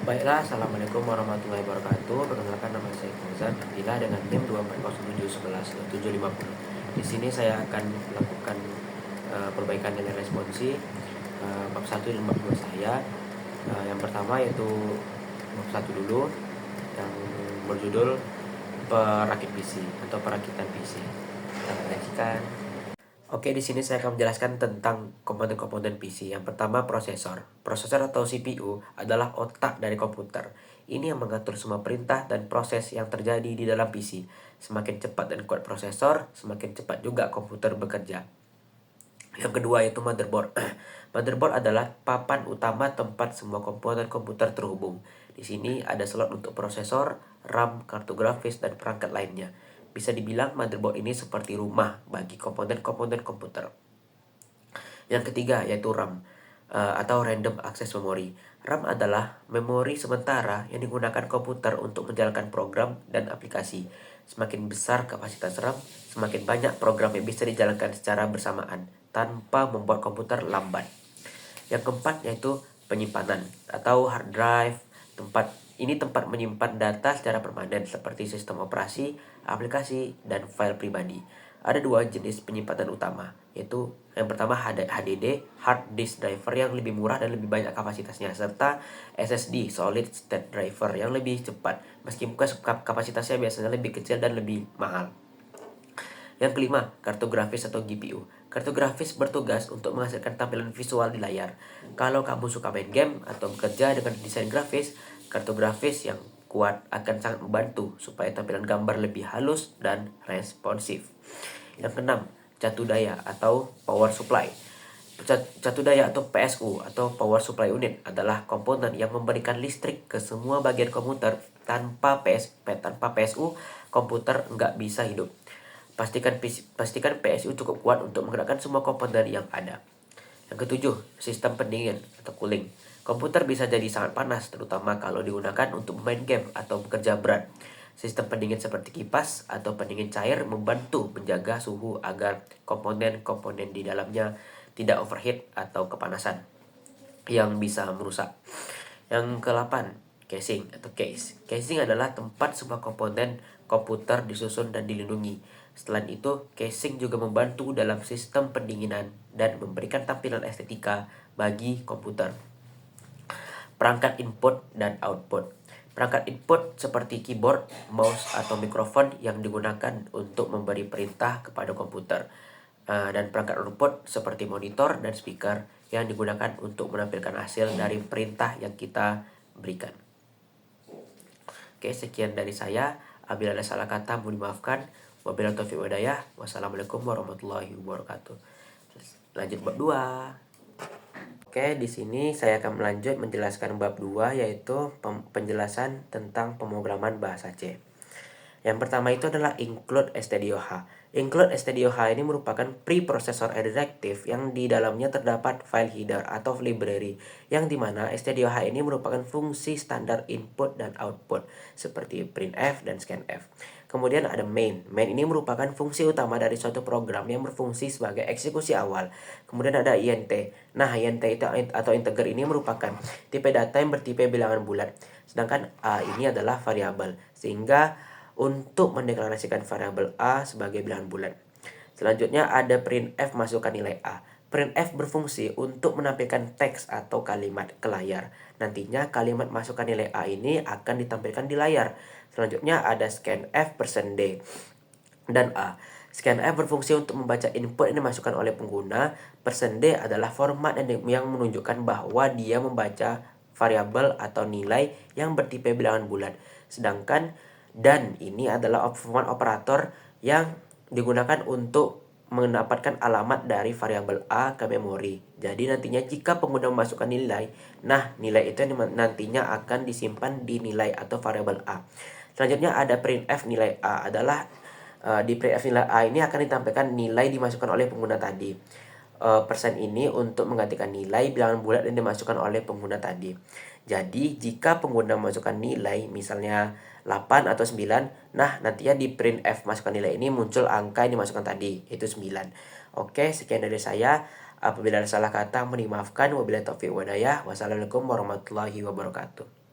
Baiklah, Assalamualaikum warahmatullahi wabarakatuh. Perkenalkan, nama saya Fauzan Abdillah dengan NIM 2407711 Di sini saya akan melakukan perbaikan nilai responsi bab 1 dan bab 2 saya. Yang pertama yaitu bab 1 dulu, yang berjudul perakit PC atau perakitan PC. Kita lanjutkan. Oke, di sini saya akan menjelaskan tentang komponen-komponen PC. Yang pertama, prosesor. Prosesor atau CPU adalah otak dari komputer. Ini yang mengatur semua perintah dan proses yang terjadi di dalam PC. Semakin cepat dan kuat prosesor, semakin cepat juga komputer bekerja. Yang kedua yaitu motherboard. Motherboard adalah papan utama tempat semua komponen komputer terhubung. Di sini ada slot untuk prosesor, RAM, kartu grafis, dan perangkat lainnya. Bisa dibilang motherboard ini seperti rumah bagi komponen-komponen komputer. Yang ketiga yaitu RAM atau Random Access Memory. RAM adalah memori sementara yang digunakan komputer untuk menjalankan program dan aplikasi. Semakin besar kapasitas RAM, semakin banyak program yang bisa dijalankan secara bersamaan tanpa membuat komputer lambat. Yang keempat yaitu penyimpanan atau hard drive. Tempat menyimpan data secara permanen seperti sistem operasi, aplikasi, dan file pribadi. Ada dua jenis penyimpanan utama, yaitu yang pertama HDD, Hard Disk Driver, yang lebih murah dan lebih banyak kapasitasnya, serta SSD, Solid State Driver, yang lebih cepat meskipun kapasitasnya biasanya lebih kecil dan lebih mahal. Yang kelima, kartu grafis atau GPU. Kartu grafis bertugas untuk menghasilkan tampilan visual di layar. Kalau kamu suka main game atau bekerja dengan desain grafis, kartu grafis yang kuat akan sangat membantu supaya tampilan gambar lebih halus dan responsif. Yang keenam, catu daya atau power supply. Catu daya atau PSU atau power supply unit adalah komponen yang memberikan listrik ke semua bagian komputer. Tanpa PSU, komputer nggak bisa hidup. Pastikan PSU cukup kuat untuk menggerakkan semua komponen yang ada. Yang ketujuh, sistem pendingin atau cooling. Komputer bisa jadi sangat panas, terutama kalau digunakan untuk bermain game atau bekerja berat. Sistem pendingin seperti kipas atau pendingin cair membantu menjaga suhu agar komponen-komponen di dalamnya tidak overheat atau kepanasan yang bisa merusak. Yang ke-8, casing atau case. Casing adalah tempat semua komponen komputer disusun dan dilindungi. Selain itu, casing juga membantu dalam sistem pendinginan dan memberikan tampilan estetika bagi komputer. Perangkat input dan output. Perangkat input seperti keyboard, mouse, atau mikrofon yang digunakan untuk memberi perintah kepada komputer. Dan perangkat output seperti monitor dan speaker yang digunakan untuk menampilkan hasil dari perintah yang kita berikan. Oke, sekian dari saya. Apabila ada salah kata, mohon dimaafkan. Wabillahi taufiq walhidayah. Wassalamualaikum warahmatullahi wabarakatuh. Lanjut bab 2. Oke, di sini saya akan melanjut menjelaskan bab 2, yaitu penjelasan tentang pemrograman bahasa C. Yang pertama itu adalah include stdoh. Include stdoh ini merupakan preprocessor directive yang di dalamnya terdapat file header atau library, yang dimana stdoh ini merupakan fungsi standar input dan output seperti printf dan scanf. Kemudian ada main. Main ini merupakan fungsi utama dari suatu program yang berfungsi sebagai eksekusi awal. Kemudian ada int. Nah, int itu atau integer ini merupakan tipe data yang bertipe bilangan bulat. Sedangkan a ini adalah variabel, sehingga untuk mendeklarasikan variabel a sebagai bilangan bulat. Selanjutnya ada printf masukkan nilai a. Printf berfungsi untuk menampilkan teks atau kalimat ke layar. Nantinya kalimat masukkan nilai a ini akan ditampilkan di layar. Selanjutnya ada scanf %d dan a. Scanf berfungsi untuk membaca input yang dimasukkan oleh pengguna. %d adalah format yang menunjukkan bahwa dia membaca variabel atau nilai yang bertipe bilangan bulat. Sedangkan dan ini adalah format operator yang digunakan untuk mendapatkan alamat dari variabel a ke memori. Jadi nantinya jika pengguna memasukkan nilai, nah nilai itu nantinya akan disimpan di nilai atau variabel a. Selanjutnya ada printf nilai a adalah di printf nilai a ini akan ditampilkan nilai dimasukkan oleh pengguna tadi. Persen ini untuk menggantikan nilai bilangan bulat yang dimasukkan oleh pengguna tadi. Jadi jika pengguna memasukkan nilai misalnya 8 atau 9, nah nantinya di printf masukkan nilai ini muncul angka yang dimasukkan tadi, yaitu 9. Oke, sekian dari saya. Apabila ada salah kata, mohon dimaafkan. Wabillahi taufiq walhidayah. Wassalamualaikum warahmatullahi wabarakatuh.